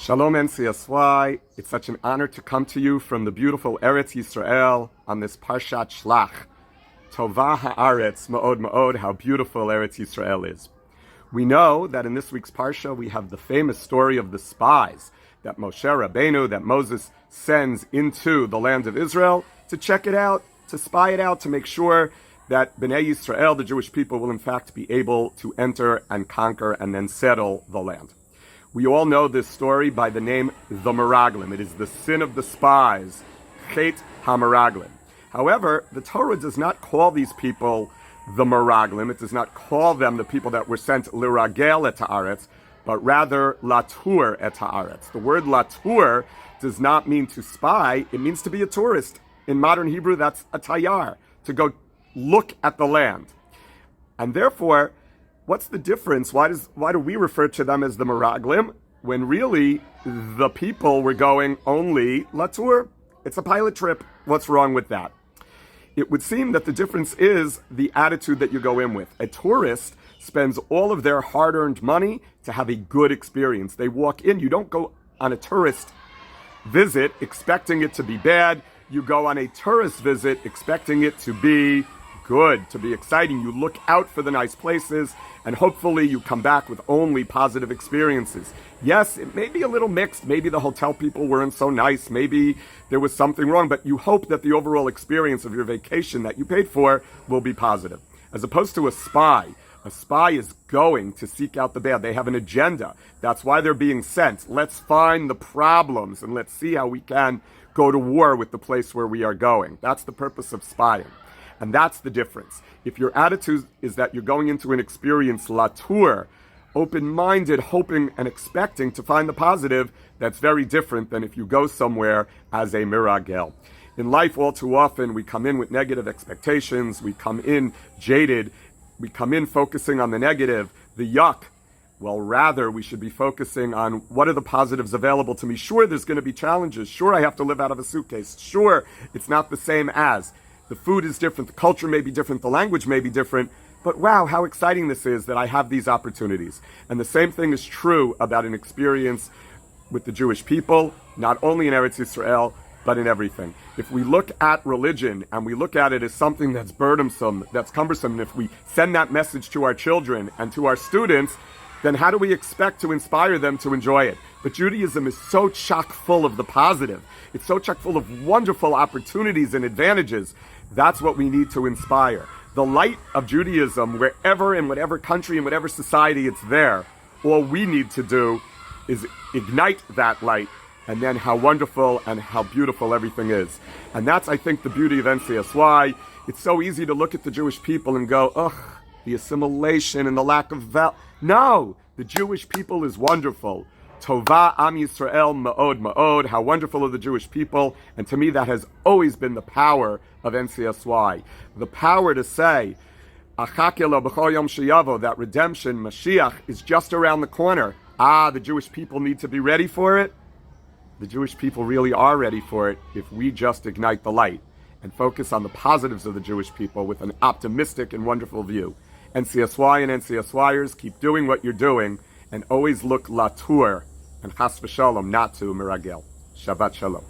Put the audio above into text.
Shalom NCSY. It's such an honor to come to you from the beautiful Eretz Yisrael on this Parshat Shelach. Tova ha'aretz ma'od ma'od, how beautiful Eretz Yisrael is. We know that in this week's Parsha we have the famous story of the spies that Moshe Rabbeinu, that Moses sends into the land of Israel to check it out, to spy it out, to make sure that Bnei Yisrael, the Jewish people, will in fact be able to enter and conquer and then settle the land. We all know this story by the name the Meraglim. It is the sin of the spies, Chet HaMeraglim. However, the Torah does not call these people the Meraglim. It does not call them the people that were sent Liragel et haaretz, but rather Latur et haaretz. The word Latur does not mean to spy. It means to be a tourist. In modern Hebrew, that's a tayar, to go look at the land. And therefore, what's the difference? Why do we refer to them as the Meraglim when really the people were going only Latur? It's a pilot trip. What's wrong with that? It would seem that the difference is the attitude that you go in with. A tourist spends all of their hard-earned money to have a good experience. They walk in. You don't go on a tourist visit expecting it to be bad. You go on a tourist visit expecting it to be good, to be exciting. You look out for the nice places, and hopefully you come back with only positive experiences. Yes, it may be a little mixed. Maybe the hotel people weren't so nice. Maybe there was something wrong, but you hope that the overall experience of your vacation that you paid for will be positive. As opposed to a spy. A spy is going to seek out the bad. They have an agenda. That's why they're being sent. Let's find the problems and let's see how we can go to war with the place where we are going. That's the purpose of spying. And that's the difference. If your attitude is that you're going into an experience Latur, open-minded, hoping and expecting to find the positive, that's very different than if you go somewhere as a miragel. In life, all too often, we come in with negative expectations, we come in jaded, we come in focusing on the negative, the yuck. Well, rather, we should be focusing on what are the positives available to me. Sure, there's going to be challenges. Sure, I have to live out of a suitcase. Sure, it's not the same as. The food is different, the culture may be different, the language may be different, but wow, how exciting this is that I have these opportunities. And the same thing is true about an experience with the Jewish people, not only in Eretz Yisrael, but in everything. If we look at religion and we look at it as something that's burdensome, that's cumbersome, and if we send that message to our children and to our students, then how do we expect to inspire them to enjoy it? But Judaism is so chock full of the positive. It's so chock full of wonderful opportunities and advantages. That's what we need to inspire. The light of Judaism, wherever, in whatever country, in whatever society it's there, all we need to do is ignite that light, and then how wonderful and how beautiful everything is. And that's, I think, the beauty of NCSY. It's so easy to look at the Jewish people and go, ugh, the assimilation and the lack of value. No, the Jewish people is wonderful. Tova Am Yisrael ma'od ma'od. How wonderful are the Jewish people. And to me, that has always been the power of NCSY. The power to say, Achakelo b'chol yom sheyavo, that redemption, Mashiach, is just around the corner. The Jewish people need to be ready for it. The Jewish people really are ready for it if we just ignite the light and focus on the positives of the Jewish people with an optimistic and wonderful view. NCSY and NCSYers, keep doing what you're doing and always look Latur and Chas v'Shalom, not to Meragel. Shabbat Shalom.